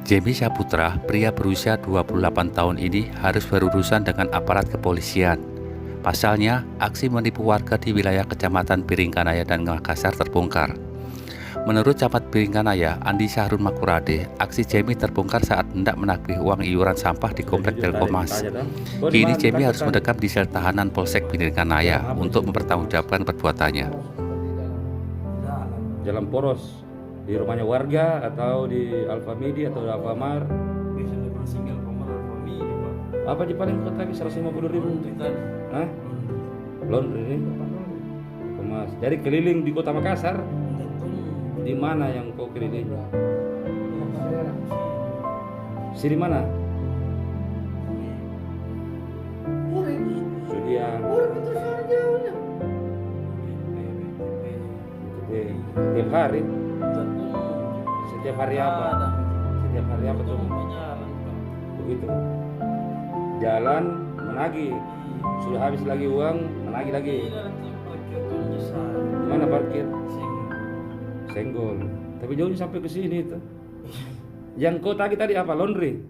Jemi Saputra, pria berusia 28 tahun ini harus berurusan dengan aparat kepolisian. Pasalnya, aksi menipu warga di wilayah Kecamatan Biringkanaya dan Makassar terbongkar. Menurut Camat Biringkanaya, Andi Syahrun Makurade, aksi Jemi terbongkar saat hendak menagih uang iuran sampah di Komplek Telkomas. Kini Jemi harus mendekam di sel tahanan Polsek Biringkanaya untuk mempertanggungjawabkan perbuatannya. Jalan poros di rumahnya warga atau di Alfamidi atau di Alfamar. Bisa lepas single Alfamar Alfamidi, Pak. Apa di paling kota 150.000? Hah? Laundry ini? Kemas. Dari keliling di Kota Makassar. Di mana yang kau keliling? Si di mana? Sudian. Tiap hari. Setiap hari apa? Setiap hari apa tuh? Begitu. Jalan menagih. Sudah habis lagi uang, menagih lagi. Mana parkir? Senggol. Tapi jauh sampai ke sini tuh. Yang kau tagih tadi apa? Laundry.